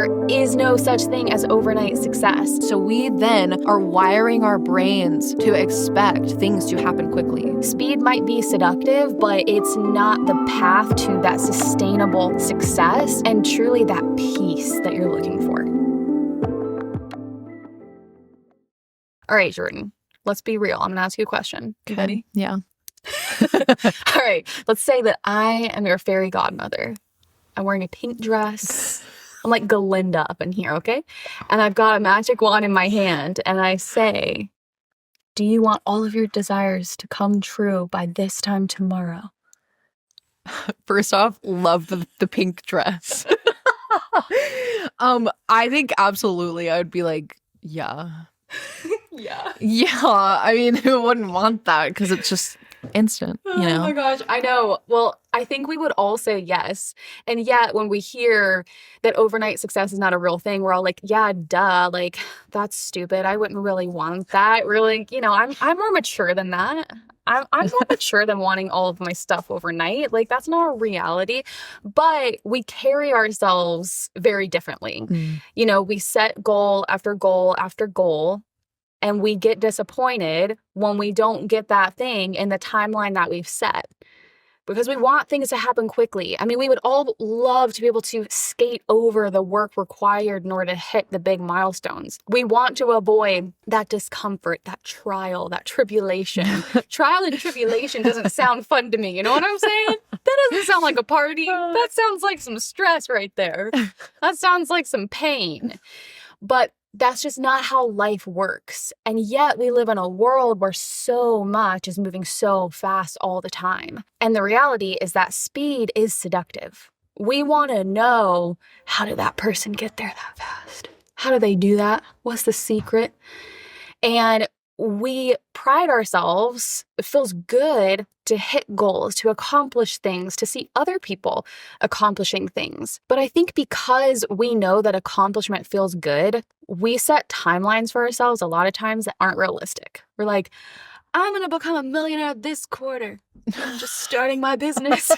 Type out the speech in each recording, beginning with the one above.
there is no such thing as overnight success. So we then are wiring our brains to expect things to happen quickly. Speed might be seductive, but it's not the path to that sustainable success and truly that peace that you're looking for. All right, Jordan, let's be real. I'm going to ask you a question. You ready? Yeah. All right. Let's say that I am your fairy godmother. I'm wearing a pink dress. I'm like Galinda up in here, okay? And I've got a magic wand in my hand, and I say, do you want all of your desires to come true by this time tomorrow? First off, love the pink dress. I think absolutely I would be like, yeah. Yeah. Yeah. I mean, who wouldn't want that? Because it's just instant, you know? Oh my gosh, I know. Well, I think we would all say yes. And yet when we hear that overnight success is not a real thing, we're all like, yeah, duh, like that's stupid. I wouldn't really want that. We're like, I'm more mature than that. I'm more mature than wanting all of my stuff overnight. Like that's not a reality. But we carry ourselves very differently. We set goal after goal after goal. And we get disappointed when we don't get that thing in the timeline that we've set because we want things to happen quickly. I mean, we would all love to be able to skate over the work required in order to hit the big milestones. We want to avoid that discomfort, that trial, that tribulation. Trial and tribulation doesn't sound fun to me. You know what I'm saying? That doesn't sound like a party. That sounds like some stress right there. That sounds like some pain. But that's just not how life works. And yet we live in a world where so much is moving so fast all the time. And the reality is that speed is seductive. We want to know, how did that person get there that fast? How do they do that? What's the secret? And we pride ourselves, it feels good to hit goals, to accomplish things, to see other people accomplishing things. But I think because we know that accomplishment feels good, we set timelines for ourselves a lot of times that aren't realistic. We're like, I'm going to become a millionaire this quarter. I'm just starting my business.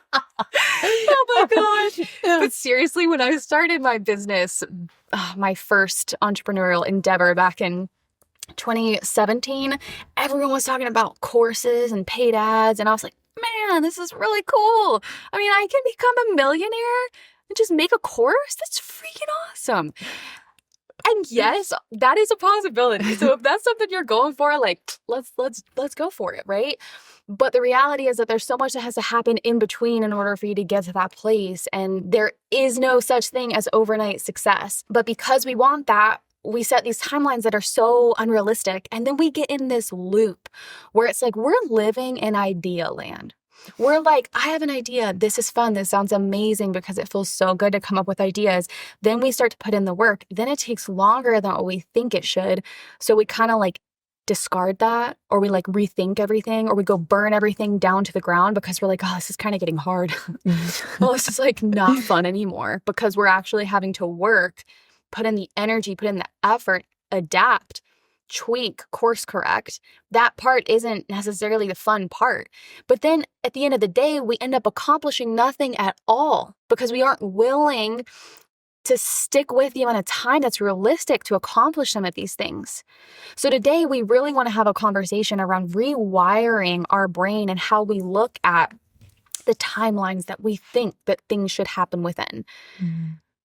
Oh my gosh. But seriously, when I started my business, my first entrepreneurial endeavor back in 2017, everyone was talking about courses and paid ads. And I was like, man, this is really cool. I mean, I can become a millionaire and just make a course. That's freaking awesome. And yes, that is a possibility. So if that's something you're going for, like, let's go for it, right? But the reality is that there's so much that has to happen in between in order for you to get to that place. And there is no such thing as overnight success. But because we want that, we set these timelines that are so unrealistic. And then we get in this loop where it's like, we're living in idea land. We're like, I have an idea. This is fun. This sounds amazing because it feels so good to come up with ideas. Then we start to put in the work. Then it takes longer than what we think it should. So we kind of like discard that, or we like rethink everything, or we go burn everything down to the ground because we're like, oh, this is kind of getting hard. Well, this is like not fun anymore because we're actually having to work, put in the energy, put in the effort, adapt, tweak, course correct. That part isn't necessarily the fun part. But then at the end of the day, we end up accomplishing nothing at all because we aren't willing to stick with you in a time that's realistic to accomplish some of these things. So today we really want to have a conversation around rewiring our brain and how we look at the timelines that we think that things should happen within.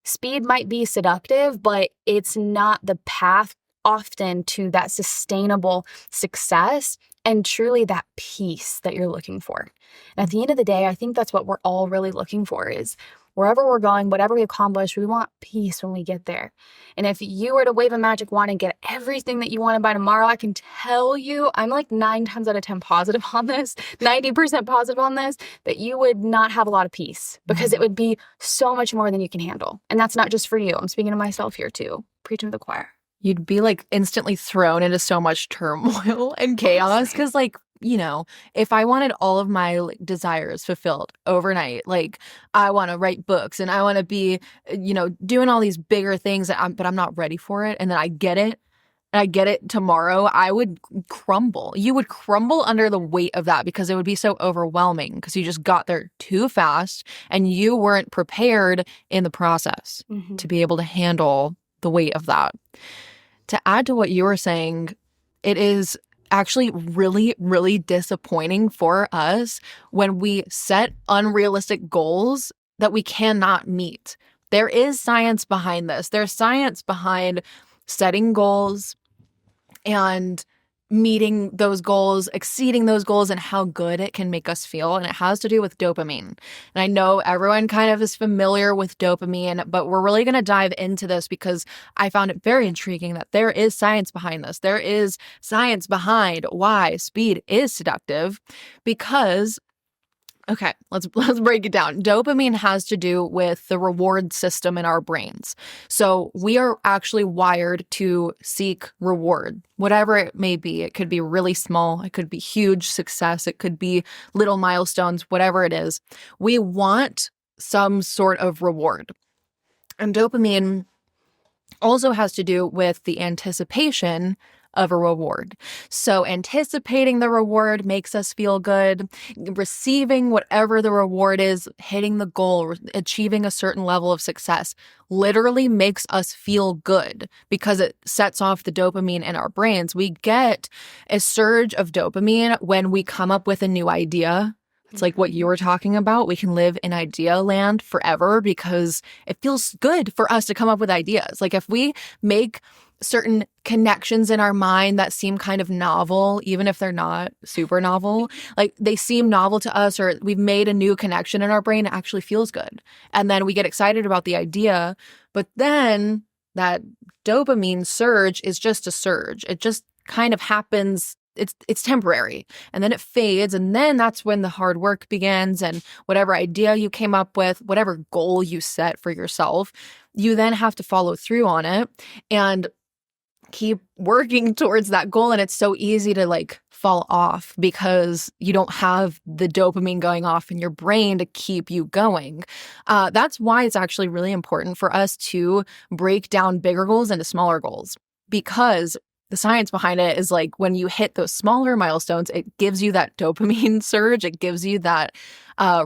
Speed might be seductive, but it's not the path often to that sustainable success and truly that peace that you're looking for. And at the end of the day, I think that's what we're all really looking for is wherever we're going, whatever we accomplish, we want peace when we get there. And if you were to wave a magic wand and get everything that you wanted by tomorrow, I can tell you, I'm like 9 times out of 10 positive on this, 90% positive on this, that you would not have a lot of peace because it would be so much more than you can handle. And that's not just for you. I'm speaking to myself here too, preaching to the choir. You'd be like instantly thrown into so much turmoil and chaos because like, you know, if I wanted all of my desires fulfilled overnight, like I want to write books and I want to be, you know, doing all these bigger things, but I'm not ready for it. And then I get it. and I get it tomorrow, I would crumble. You would crumble under the weight of that because it would be so overwhelming because you just got there too fast and you weren't prepared in the process to be able to handle the weight of that. To add to what you were saying, it is actually really, really disappointing for us when we set unrealistic goals that we cannot meet. There is science behind this. There's science behind setting goals and meeting those goals, exceeding those goals, and how good it can make us feel. And it has to do with dopamine. And I know everyone kind of is familiar with dopamine, but we're really going to dive into this because I found it very intriguing that there is science behind this. There is science behind why speed is seductive because okay, let's break it down. Dopamine has to do with the reward system in our brains. So we are actually wired to seek reward, whatever it may be. It could be really small. It could be huge success. It could be little milestones, whatever it is. We want some sort of reward. And dopamine also has to do with the anticipation of a reward. So anticipating the reward makes us feel good. Receiving whatever the reward is, hitting the goal, achieving a certain level of success literally makes us feel good because it sets off the dopamine in our brains. We get a surge of dopamine when we come up with a new idea. It's like what you were talking about. We can live in idea land forever because it feels good for us to come up with ideas. Like if we make certain connections in our mind that seem kind of novel, even if they're not super novel, like they seem novel to us, or we've made a new connection in our brain, it actually feels good. And then we get excited about the idea, but then that dopamine surge is just a surge. It just kind of happens. It's temporary, and then it fades, and then that's when the hard work begins, and whatever idea you came up with, whatever goal you set for yourself, you then have to follow through on it and keep working towards that goal. And it's so easy to like fall off because you don't have the dopamine going off in your brain to keep you going. That's why it's actually really important for us to break down bigger goals into smaller goals, because the science behind it is like when you hit those smaller milestones, it gives you that dopamine surge. It gives you that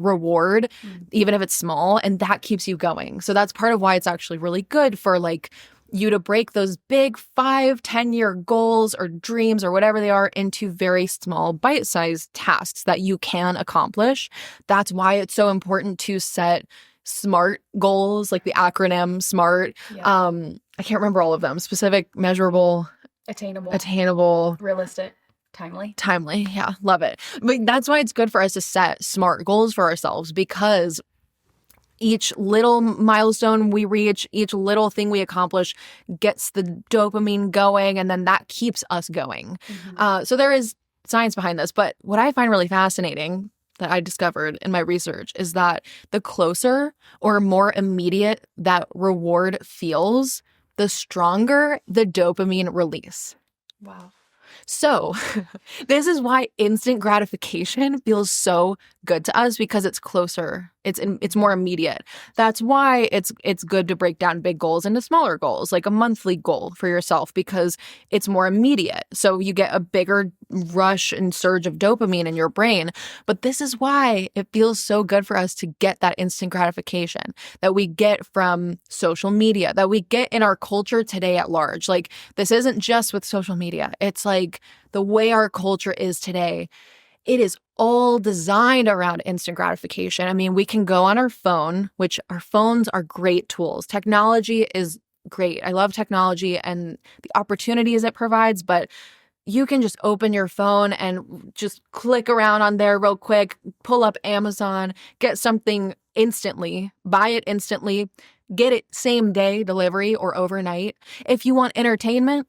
reward, even if it's small, and that keeps you going. So that's part of why it's actually really good for like you to break those big 5-10-year goals or dreams or whatever they are into very small bite-sized tasks that you can accomplish. That's why it's so important to set SMART goals, like the acronym SMART. Yeah. I can't remember all of them. Specific, measurable, attainable, realistic, timely. Yeah, love it. But that's why it's good for us to set SMART goals for ourselves, because each little milestone we reach, each little thing we accomplish gets the dopamine going, and then that keeps us going. So there is science behind this. But what I find really fascinating that I discovered in my research is that the closer or more immediate that reward feels, the stronger the dopamine release. Wow. So this is why instant gratification feels so good to us, because it's closer. It's more immediate. That's why it's good to break down big goals into smaller goals, like a monthly goal for yourself, because it's more immediate. So you get a bigger rush and surge of dopamine in your brain. But this is why it feels so good for us to get that instant gratification that we get from social media, that we get in our culture today at large. Like this isn't just with social media. It's like the way our culture is today. It is all designed around instant gratification. I mean, we can go on our phone, which our phones are great tools. Technology is great. I love technology and the opportunities it provides, but you can just open your phone and just click around on there real quick, pull up Amazon, get something instantly, buy it instantly, get it same day delivery or overnight. If you want entertainment,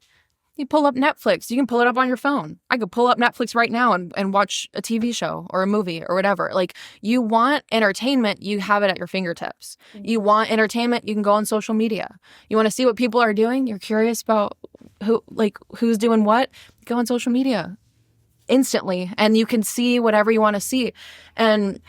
you pull up Netflix. You can pull it up on your phone. I could pull up Netflix right now and watch a TV show or a movie or whatever. Like, you want entertainment, you have it at your fingertips. You want entertainment, you can go on social media. You want to see what people are doing? You're curious about who's doing what? Go on social media instantly, and you can see whatever you want to see. And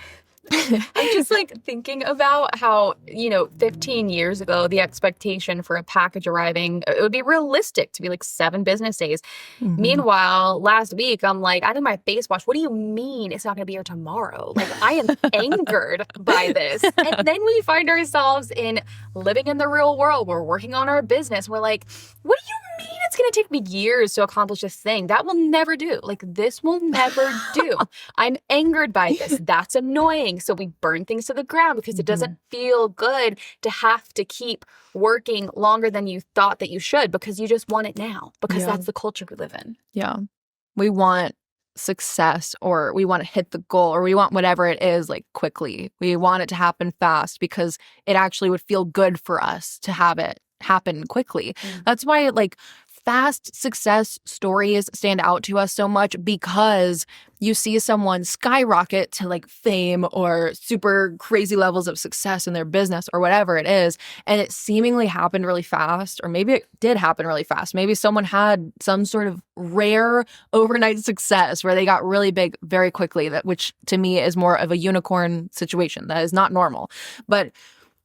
I'm just like thinking about how, 15 years ago, the expectation for a package arriving, it would be realistic to be like 7 business days. Mhm. Meanwhile, last week, I'm like, I did my face wash. What do you mean it's not going to be here tomorrow? Like, I am angered by this. And then we find ourselves in living in the real world. We're working on our business. We're like, what do you mean it's going to take me years to accomplish this thing? That will never do. Like, this will never do. I'm angered by this. That's annoying. So we burn things to the ground because it doesn't feel good to have to keep working longer than you thought that you should because you just want it now because that's the culture we live in. Yeah. We want success, or we want to hit the goal, or we want whatever it is like quickly. We want it to happen fast because it actually would feel good for us to have it happen quickly. That's why like fast success stories stand out to us so much, because you see someone skyrocket to like fame or super crazy levels of success in their business or whatever it is, and it seemingly happened really fast, or maybe it did happen really fast. Maybe someone had some sort of rare overnight success where they got really big very quickly, that which to me is more of a unicorn situation. That is not normal. But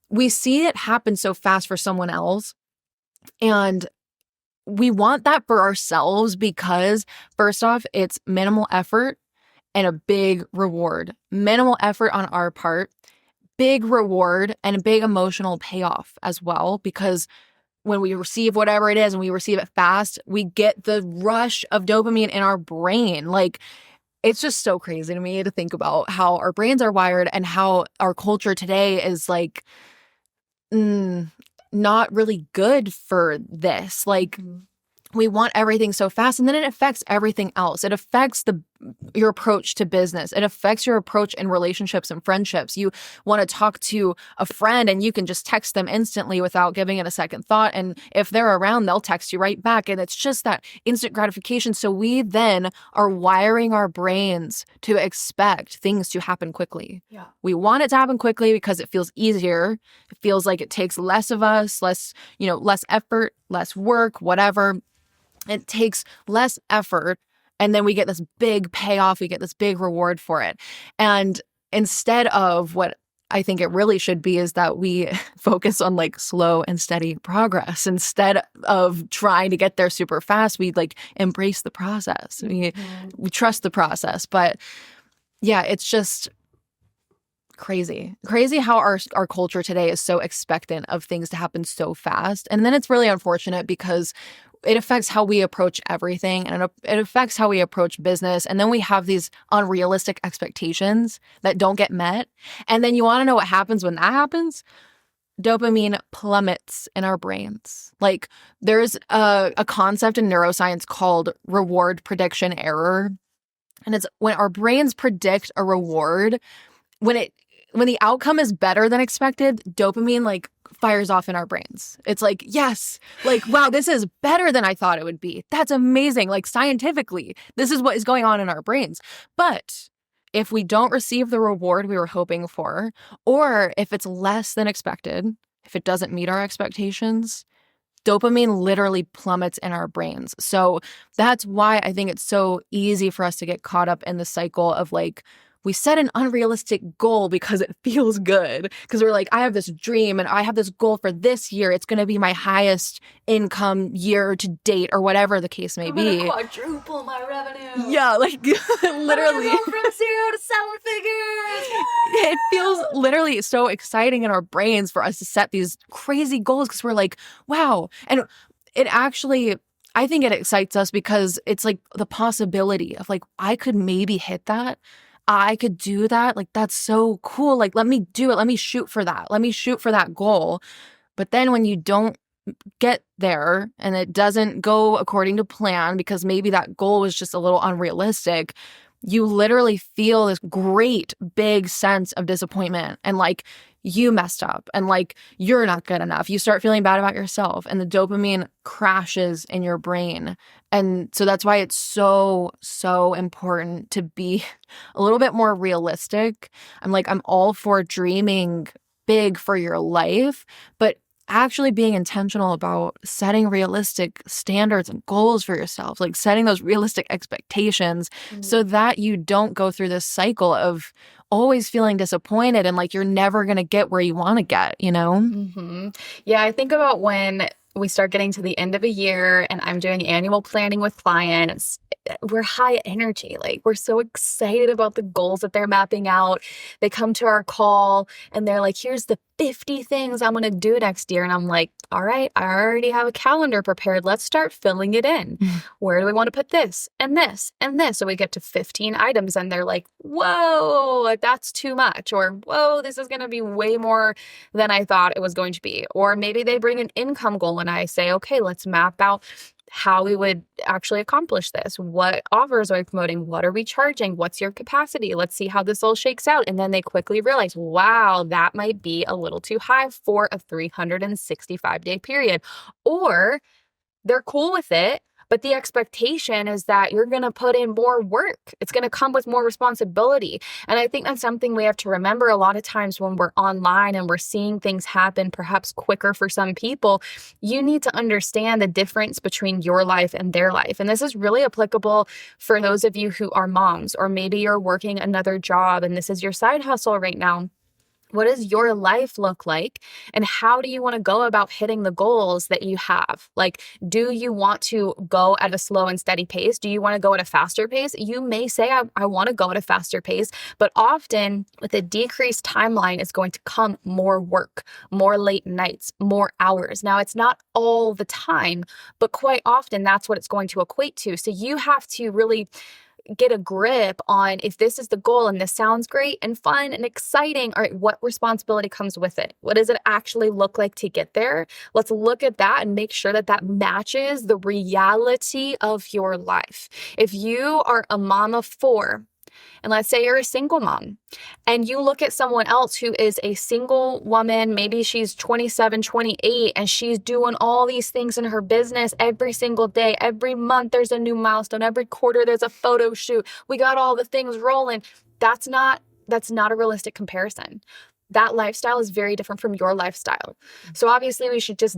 we see it happen so fast for someone else, and we want that for ourselves because, first off, it's minimal effort and a big reward. Minimal effort on our part, big reward, and a big emotional payoff as well, because when we receive whatever it is and we receive it fast, we get the rush of dopamine in our brain. Like, it's just so crazy to me to think about how our brains are wired and how our culture today is like, not really good for this. Like, we want everything so fast, and then it affects everything else. It affects your approach to business. It affects your approach in relationships and friendships. You want to talk to a friend and you can just text them instantly without giving it a second thought. And if they're around, they'll text you right back. And it's just that instant gratification. So we then are wiring our brains to expect things to happen quickly. Yeah. We want it to happen quickly because it feels easier. It feels like it takes less of us, less effort, less work, whatever. It takes less effort, and then we get this big payoff. We get this big reward for it. And instead of what I think it really should be is that we focus on like slow and steady progress. Instead of trying to get there super fast, we like embrace the process. We trust the process. But yeah, it's just crazy how our culture today is so expectant of things to happen so fast. And then it's really unfortunate because it affects how we approach everything, and it affects how we approach business. And then we have these unrealistic expectations that don't get met. And then you want to know what happens when that happens? Dopamine plummets in our brains. Like, there's a concept in neuroscience called reward prediction error. And it's when our brains predict a reward, when the outcome is better than expected, dopamine like fires off in our brains. It's like, yes, like, wow, this is better than I thought it would be. That's amazing. Like, scientifically, this is what is going on in our brains. But if we don't receive the reward we were hoping for, or if it's less than expected, if it doesn't meet our expectations, dopamine literally plummets in our brains. So that's why I think it's so easy for us to get caught up in the cycle of like, we set an unrealistic goal because it feels good. Because we're like, I have this dream and I have this goal for this year. It's going to be my highest income year to date, or whatever the case may be. I'm gonna quadruple my revenue. Yeah, like literally. I'm gonna go from 0 to 7 figures. It feels literally so exciting in our brains for us to set these crazy goals because we're like, wow. And it actually, I think it excites us because it's like the possibility of like, I could maybe hit that. I could do that. Like, that's so cool. Like, let me do it. Let me shoot for that. Let me shoot for that goal. But then when you don't get there and it doesn't go according to plan because maybe that goal was just a little unrealistic, you literally feel this great big sense of disappointment and like you messed up and like you're not good enough. You start feeling bad about yourself and the dopamine crashes in your brain. And so that's why it's so, so important to be a little bit more realistic. I'm all for dreaming big for your life, but actually being intentional about setting realistic standards and goals for yourself, like setting those realistic expectations so that you don't go through this cycle of always feeling disappointed and like you're never going to get where you want to get, you know? Mm-hmm. Yeah, I think about when we start getting to the end of a year and I'm doing annual planning with clients, we're high energy. Like we're so excited about the goals that they're mapping out. They come to our call and they're like, here's the 50 things I'm going to do next year. And I'm like, all right, I already have a calendar prepared. Let's start filling it in. Where do we want to put this and this and this? So we get to 15 items and they're like, whoa, like that's too much. Or, whoa, this is going to be way more than I thought it was going to be. Or maybe they bring an income goal and I say, okay, let's map out how we would actually accomplish this. What offers are we promoting? What are we charging? What's your capacity? Let's see how this all shakes out. And then they quickly realize, wow, that might be a little too high for a 365-day period. Or they're cool with it, but the expectation is that you're going to put in more work. It's going to come with more responsibility. And I think that's something we have to remember a lot of times when we're online and we're seeing things happen perhaps quicker for some people. You need to understand the difference between your life and their life. And this is really applicable for those of you who are moms, or maybe you're working another job and this is your side hustle right now. What does your life look like? And how do you want to go about hitting the goals that you have? Like, do you want to go at a slow and steady pace? Do you want to go at a faster pace? You may say, I want to go at a faster pace, but often with a decreased timeline is going to come more work, more late nights, more hours. Now, it's not all the time, but quite often that's what it's going to equate to. So you have to really get a grip on, if this is the goal and this sounds great and fun and exciting, all right, what responsibility comes with it? What does it actually look like to get there? Let's look at that and make sure that that matches the reality of your life. If you are a mom of 4, and let's say you're a single mom and you look at someone else who is a single woman, maybe she's 27, 28, and she's doing all these things in her business every single day. Every month there's a new milestone. Every quarter there's a photo shoot. We got all the things rolling. That's not a realistic comparison. That lifestyle is very different from your lifestyle. So obviously we should just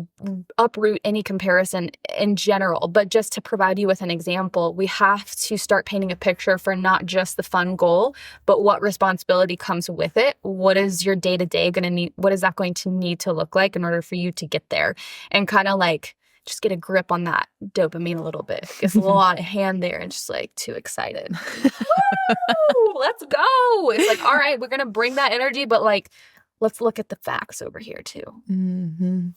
uproot any comparison in general, but just to provide you with an example, we have to start painting a picture for not just the fun goal, but what responsibility comes with it. What is your day-to-day going to need? What is that going to need to look like in order for you to get there? And kind of like just get a grip on that dopamine a little bit. Gets a little out of hand there and just like too excited. Woo, let's go. It's like, all right, we're going to bring that energy, but like, let's look at the facts over here too. Mm-hmm.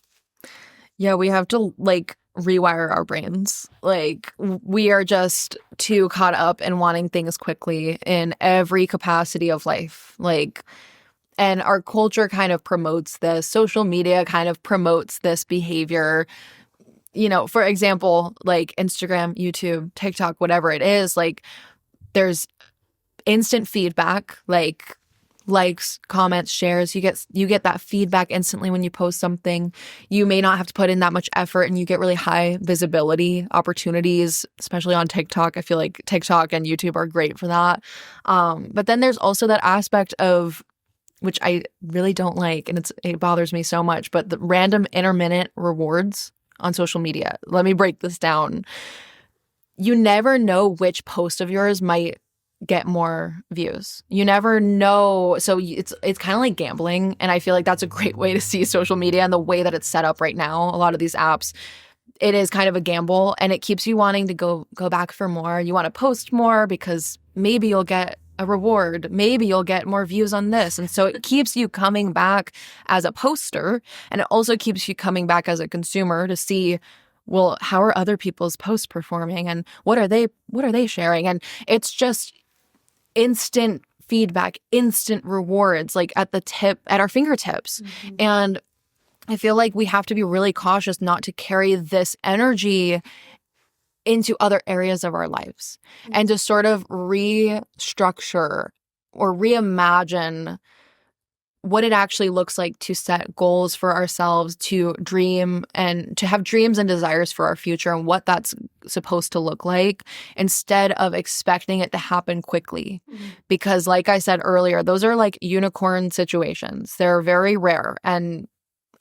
Yeah, we have to like rewire our brains. Like we are just too caught up in wanting things quickly in every capacity of life. Like, and our culture kind of promotes this. Social media kind of promotes this behavior. You know, for example, like Instagram, YouTube, TikTok, whatever it is, like there's instant feedback, like likes, comments, shares. You get that feedback instantly when you post something. You may not have to put in that much effort and you get really high visibility opportunities, especially on TikTok. I feel like TikTok and YouTube are great for that. But then there's also that aspect of, which I really don't like, and it bothers me so much, but the random intermittent rewards on social media. Let me break this down. You never know which post of yours might get more views. You never know. So it's kind of like gambling. And I feel like that's a great way to see social media and the way that it's set up right now. A lot of these apps, it is kind of a gamble and it keeps you wanting to go back for more. You want to post more because maybe you'll get a reward. Maybe you'll get more views on this. And so it keeps you coming back as a poster. And it also keeps you coming back as a consumer to see, well, how are other people's posts performing and what are they sharing? And it's just instant feedback, instant rewards, like at our fingertips. Mm-hmm. And I feel like we have to be really cautious not to carry this energy into other areas of our lives, mm-hmm. and to sort of restructure or reimagine what it actually looks like to set goals for ourselves, to dream and to have dreams and desires for our future and what that's supposed to look like, instead of expecting it to happen quickly. Mm-hmm. Because like I said earlier, those are like unicorn situations. They're very rare. And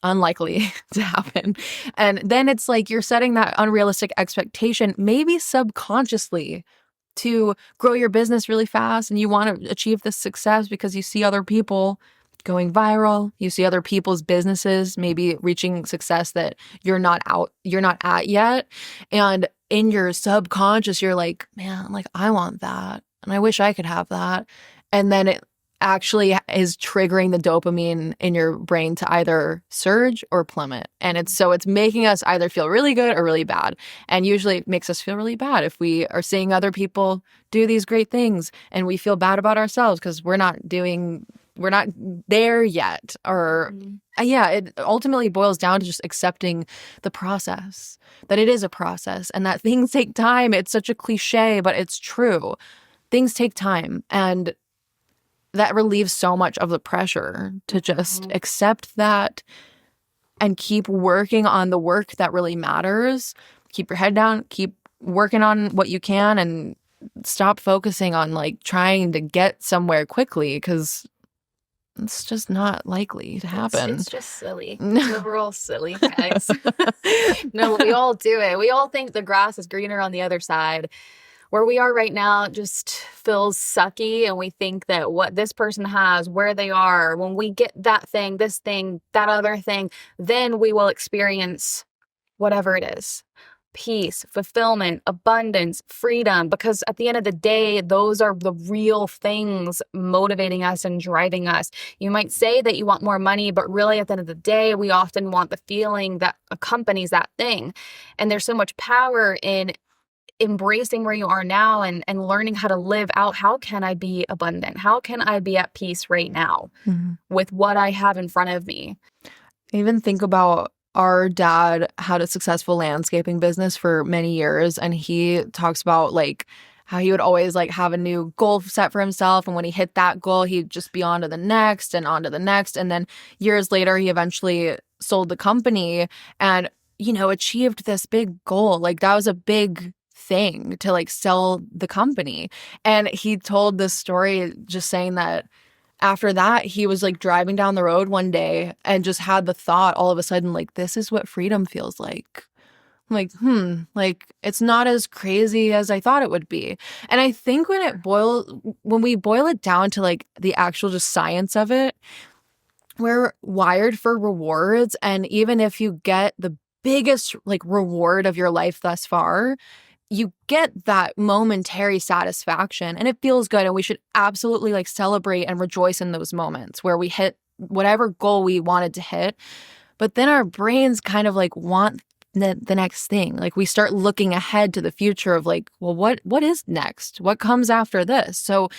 unlikely to happen. And then it's like you're setting that unrealistic expectation, maybe subconsciously, to grow your business really fast, and you want to achieve this success because you see other people going viral, you see other people's businesses maybe reaching success that you're not at yet. And in your subconscious, you're like, man, like I want that and I wish I could have that. And then it actually is triggering the dopamine in your brain to either surge or plummet. And it's making us either feel really good or really bad. And usually it makes us feel really bad if we are seeing other people do these great things and we feel bad about ourselves because we're not there yet. Or it ultimately boils down to just accepting the process, that it is a process and that things take time. It's such a cliche, but it's true. Things take time, and that relieves so much of the pressure to just accept that and keep working on the work that really matters. Keep your head down, keep working on what you can, and stop focusing on like trying to get somewhere quickly, because it's just not likely to happen. It's just silly. We're all silly, guys. No, we all do it. We all think the grass is greener on the other side. Where we are right now just feels sucky, and we think that what this person has, where they are, when we get that thing, this thing, that other thing, then we will experience whatever it is. Peace, fulfillment, abundance, freedom, because at the end of the day, those are the real things motivating us and driving us. You might say that you want more money, but really at the end of the day, we often want the feeling that accompanies that thing. And there's so much power in embracing where you are now and learning how to live out. How can I be abundant? How can I be at peace right now with what I have in front of me? Even think about our dad had a successful landscaping business for many years, and he talks about like how he would always like have a new goal set for himself, and when he hit that goal, he'd just be on to the next and on to the next. And then years later, he eventually sold the company and, you know, achieved this big goal. Like that was a big thing to like sell the company. And he told this story just saying that after that, he was like driving down the road one day and just had the thought all of a sudden, like, this is what freedom feels like. I'm like, like it's not as crazy as I thought it would be. And I think when we boil it down to like the actual just science of it, we're wired for rewards. And even if you get the biggest like reward of your life thus far, you get that momentary satisfaction and it feels good. And we should absolutely like celebrate and rejoice in those moments where we hit whatever goal we wanted to hit. But then our brains kind of like want the next thing. Like we start looking ahead to the future of like, well, what is next? What comes after this? So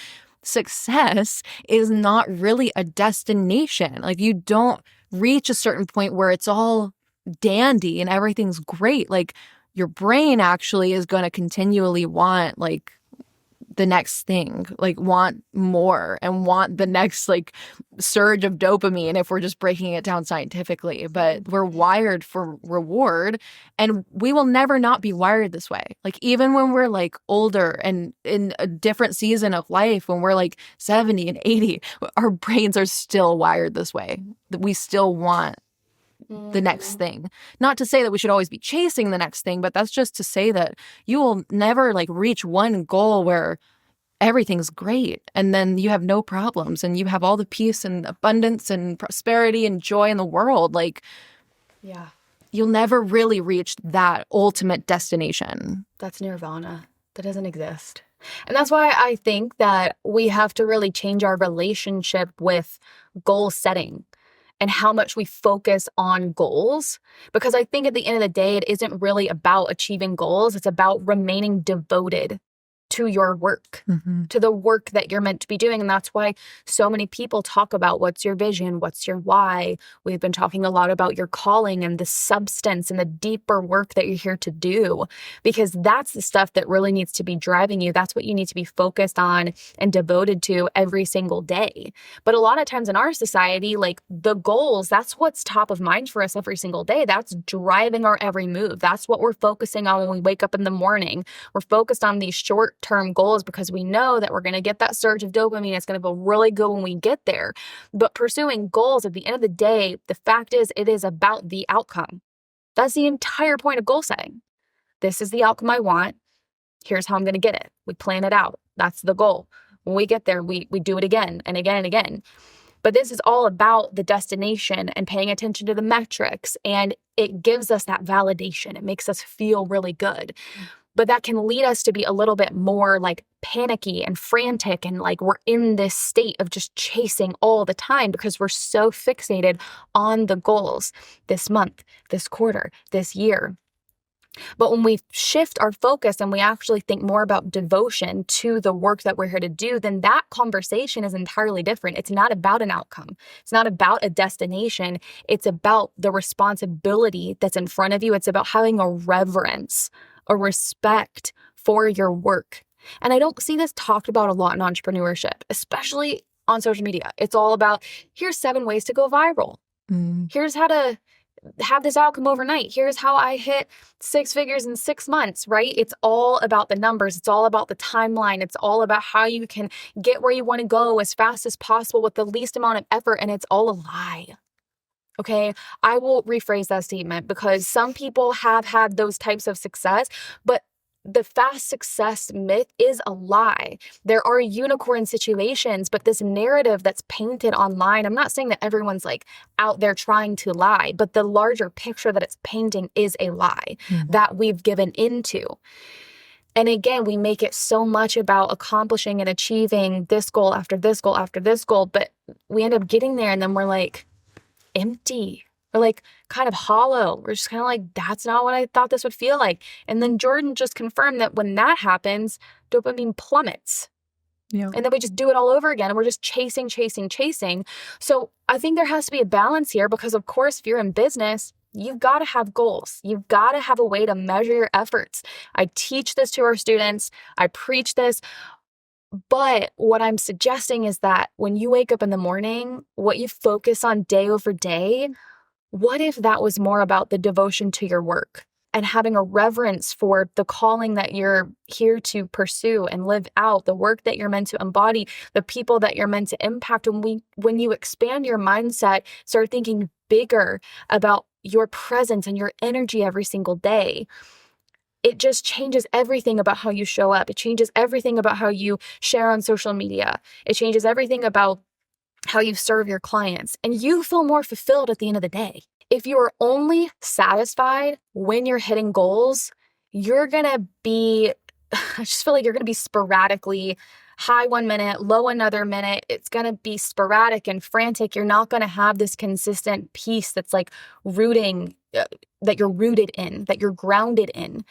success is not really a destination. Like you don't reach a certain point where it's all dandy and everything's great. Like your brain actually is going to continually want like the next thing, like want more and want the next like surge of dopamine if we're just breaking it down scientifically. But we're wired for reward, and we will never not be wired this way. Like even when we're like older and in a different season of life, when we're like 70 and 80, our brains are still wired this way. That we still want the next thing. Not to say that we should always be chasing the next thing, but that's just to say that you will never like reach one goal where everything's great and then you have no problems and you have all the peace and abundance and prosperity and joy in the world. Like, yeah, you'll never really reach that ultimate destination. That's nirvana. That doesn't exist. And that's why I think that we have to really change our relationship with goal setting and how much we focus on goals. Because I think at the end of the day, it isn't really about achieving goals. It's about remaining devoted to your work, to the work that you're meant to be doing. And that's why so many people talk about what's your vision, what's your why. We've been talking a lot about your calling and the substance and the deeper work that you're here to do, because that's the stuff that really needs to be driving you. That's what you need to be focused on and devoted to every single day. But a lot of times in our society, like the goals, that's what's top of mind for us every single day. That's driving our every move. That's what we're focusing on when we wake up in the morning. We're focused on these short short-term goals because we know that we're going to get that surge of dopamine. It's going to feel really good when we get there. But pursuing goals, at the end of the day, the fact is it is about the outcome. That's the entire point of goal setting. This is the outcome I want. Here's how I'm going to get it. We plan it out. That's the goal. When we get there, we do it again and again and again. But this is all about the destination and paying attention to the metrics. And it gives us that validation. It makes us feel really good. But that can lead us to be a little bit more like panicky and frantic. And like we're in this state of just chasing all the time because we're so fixated on the goals this month, this quarter, this year. But when we shift our focus and we actually think more about devotion to the work that we're here to do, then that conversation is entirely different. It's not about an outcome. It's not about a destination. It's about the responsibility that's in front of you. It's about having a reverence, a respect for your work. And I don't see this talked about a lot in entrepreneurship, especially on social media. It's all about, here's 7 ways to go viral. Here's how to have this outcome overnight. Here's how I hit 6 figures in 6 months, right? It's all about the numbers. It's all about the timeline. It's all about how you can get where you want to go as fast as possible with the least amount of effort. And it's all a lie. Okay. I will rephrase that statement because some people have had those types of success, but the fast success myth is a lie. There are unicorn situations, but this narrative that's painted online, I'm not saying that everyone's like out there trying to lie, but the larger picture that it's painting is a lie that we've given into. And again, we make it so much about accomplishing and achieving this goal after this goal after this goal, but we end up getting there and then we're like empty. We're like kind of hollow. We're just kind of like, that's not what I thought this would feel like. And then Jordan just confirmed that when that happens, dopamine plummets. Yeah. And then we just do it all over again. And we're just chasing. So I think there has to be a balance here because, of course, if you're in business, you've got to have goals. You've got to have a way to measure your efforts. I teach this to our students. I preach this. But what I'm suggesting is that when you wake up in the morning, what you focus on day over day, what if that was more about the devotion to your work and having a reverence for the calling that you're here to pursue and live out, the work that you're meant to embody, the people that you're meant to impact? When you expand your mindset, start thinking bigger about your presence and your energy every single day, it just changes everything about how you show up. It changes everything about how you share on social media. It changes everything about how you serve your clients, and you feel more fulfilled at the end of the day. If you are only satisfied when you're hitting goals, you're going to be, I just feel like you're going to be sporadically high 1 minute, low another minute. It's going to be sporadic and frantic. You're not going to have this consistent peace that's like rooting, that you're rooted in, that you're grounded in.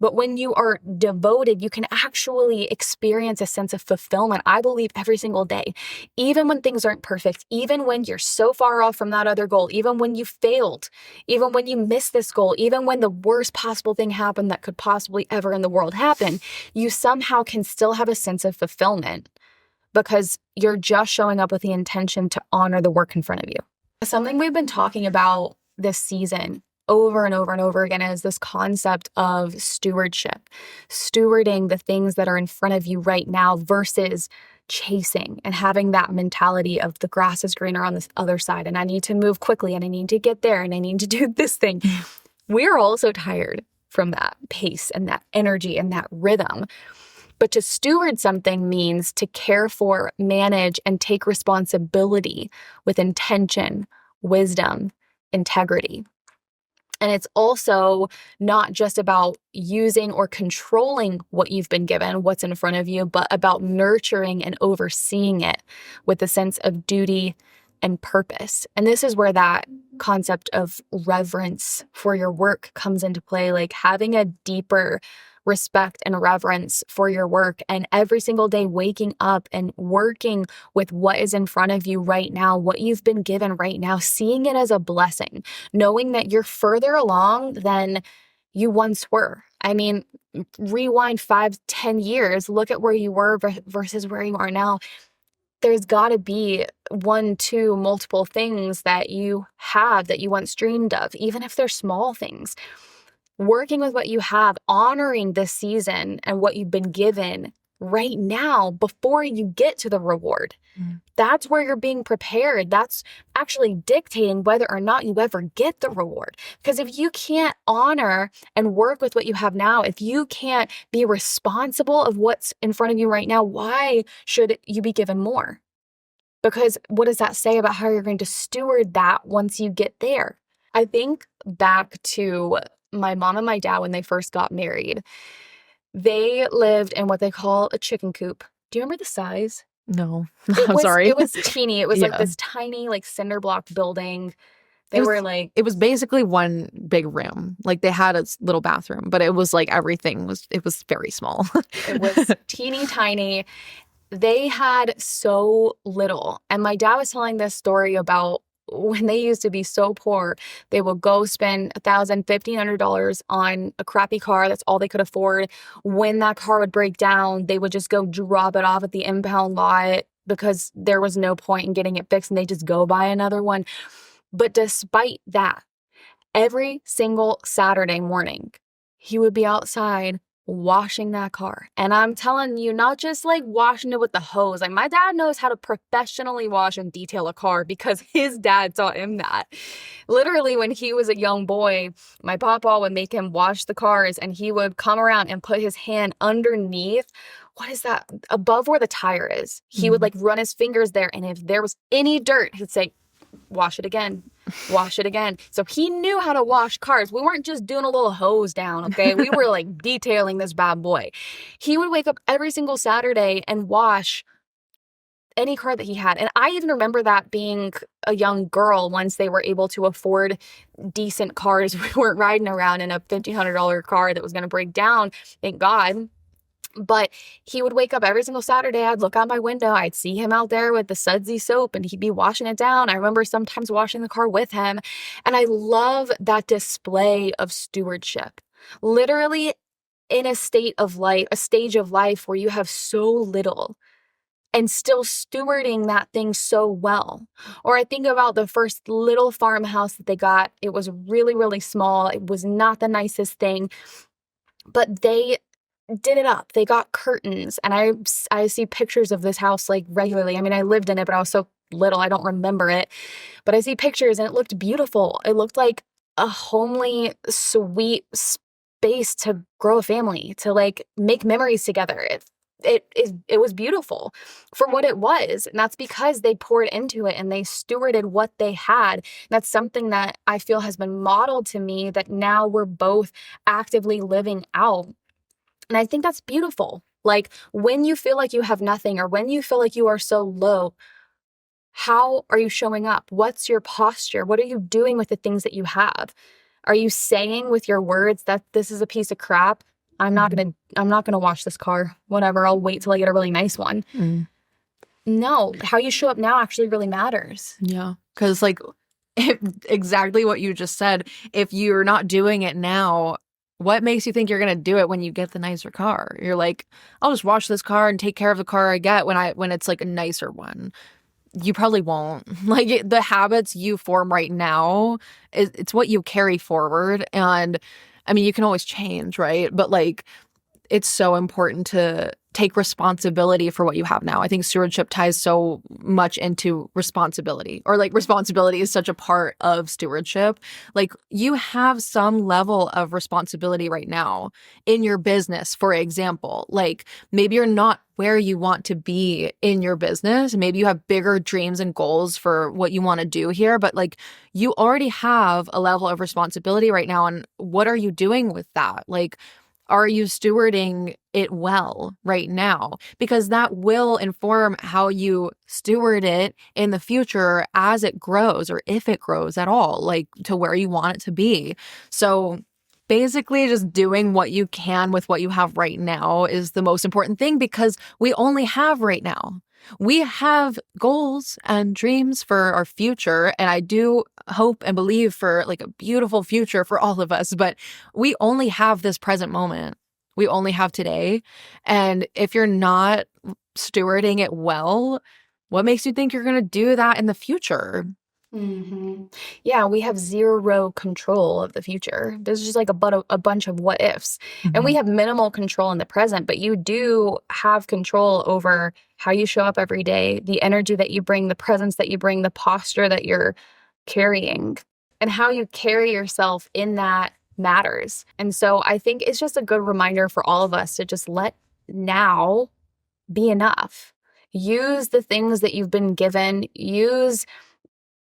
But when you are devoted, you can actually experience a sense of fulfillment, I believe, every single day. Even when things aren't perfect, even when you're so far off from that other goal, even when you failed, even when you missed this goal, even when the worst possible thing happened that could possibly ever in the world happen, you somehow can still have a sense of fulfillment because you're just showing up with the intention to honor the work in front of you. Something we've been talking about this season over and over and over again is this concept of stewardship, stewarding the things that are in front of you right now versus chasing and having that mentality of the grass is greener on this other side and I need to move quickly and I need to get there and I need to do this thing. We're also tired from that pace and that energy and that rhythm. But to steward something means to care for, manage, and take responsibility with intention, wisdom, integrity. And it's also not just about using or controlling what you've been given, what's in front of you, but about nurturing and overseeing it with a sense of duty and purpose. And this is where that concept of reverence for your work comes into play, like having a deeper respect and reverence for your work, and every single day waking up and working with what is in front of you right now, what you've been given right now, seeing it as a blessing, knowing that you're further along than you once were. I mean, rewind 5-10 years, look at where you were versus where you are now. There's got to be 1, 2, multiple things that you have that you once dreamed of, even if they're small things. working with what you have, honoring this season and what you've been given right now before you get to the reward. That's where you're being prepared. That's actually dictating whether or not you ever get the reward. Because if you can't honor and work with what you have now, if you can't be responsible of what's in front of you right now, why should you be given more? Because what does that say about how you're going to steward that once you get there? I think back to my mom and my dad when they first got married. They lived in what they call a chicken coop. Do you remember the size? No, I'm sorry. It was teeny. It was like Yeah. this tiny, like cinder block building. They It was- were like, It was basically one big room. Like they had a little bathroom, but it was like everything was, it was very small. it was teeny tiny. They had so little. And my dad was telling this story about when they used to be so poor, they would go spend $1,000, $1,500 on a crappy car. That's all they could afford. When that car would break down, they would just go drop it off at the impound lot because there was no point in getting it fixed, and they just go buy another one. But despite that, every single Saturday morning, he would be outside washing that car. And I'm telling you, not just like washing it with the hose. Like my dad knows how to professionally wash and detail a car because his dad taught him that. Literally, when he was a young boy, my papa would make him wash the cars, and he would come around and put his hand underneath. What is that? Above where the tire is. He would like run his fingers there. And if there was any dirt, he'd say, wash it again. Wash it again. So he knew how to wash cars. We weren't just doing a little hose down, okay? We were like detailing this bad boy. He would wake up every single Saturday and wash any car that he had. And I even remember that being a young girl once they were able to afford decent cars. We weren't riding around in a $1,500 car that was going to break down, thank God. But he would wake up every single Saturday. I'd look out my window. I'd see him out there with the sudsy soap, and he'd be washing it down. I remember sometimes washing the car with him. And I love that display of stewardship. Literally in a state of life, a stage of life where you have so little and still stewarding that thing so well. Or I think about the first little farmhouse that they got. It was really, really small. It was not the nicest thing, but they did it up. They got curtains, and I see pictures of this house like regularly. I mean, I lived in it, but I was so little, I don't remember it. But I see pictures, and it looked beautiful. It looked like a homely, sweet space to grow a family, to like make memories together. It was beautiful for what it was. And that's because they poured into it and they stewarded what they had. And that's something that I feel has been modeled to me that now we're both actively living out. And I think that's beautiful. Like when you feel like you have nothing, or when you feel like you are so low, how are you showing up? What's your posture? What are you doing with the things that you have? Are you saying with your words that this is a piece of crap? I'm not gonna wash this car. Whatever, I'll wait till I get a really nice one. No, how you show up now actually really matters. Yeah. Because like exactly what you just said, if you're not doing it now, what makes you think you're going to do it when you get the nicer car? You're like, I'll just wash this car and take care of the car I get when it's like a nicer one. You probably won't. Like the habits you form right now, it's what you carry forward. And I mean, you can always change, right? But like, it's so important to take responsibility for what you have now. I think stewardship ties so much into responsibility, or like responsibility is such a part of stewardship. Like you have some level of responsibility right now in your business, for example. Like maybe you're not where you want to be in your business. Maybe you have bigger dreams and goals for what you want to do here, but like you already have a level of responsibility right now. And what are you doing with that? Like, are you stewarding it well right now? Because that will inform how you steward it in the future as it grows, or if it grows at all, like to where you want it to be. So basically just doing what you can with what you have right now is the most important thing, because we only have right now. We have goals and dreams for our future, and I do hope and believe for like a beautiful future for all of us, but we only have this present moment. We only have today. And if you're not stewarding it well, what makes you think you're going to do that in the future? Yeah, we have zero control of the future. There's just like a bunch of what ifs. And we Mhm. have minimal control in the present, but you do have control over how you show up every day, the energy that you bring, the presence that you bring, the posture that you're carrying, and how you carry yourself in that matters. And so I think it's just a good reminder for all of us to just let now be enough. Use the things that you've been given, use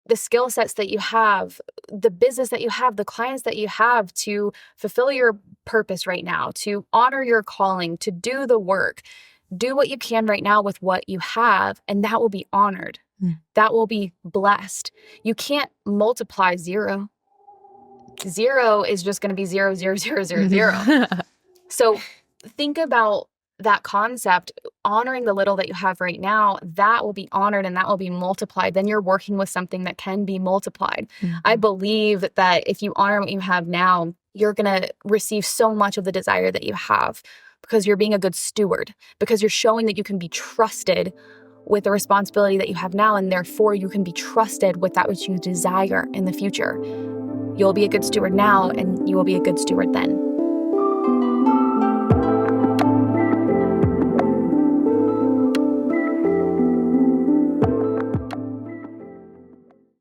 the skill sets that you have, the business that you have, the clients that you have to fulfill your purpose right now, to honor your calling, to do the work. Do what you can right now with what you have, and that will be honored. Mm. That will be blessed. You can't multiply zero. Zero is just going to be zero, zero, zero, zero, zero. So think about that concept, honoring the little that you have right now, that will be honored and that will be multiplied. Then you're working with something that can be multiplied. I believe that if you honor what you have now, you're going to receive so much of the desire that you have because you're being a good steward, because you're showing that you can be trusted with the responsibility that you have now, and therefore you can be trusted with that which you desire in the future. You'll be a good steward now, and you will be a good steward then.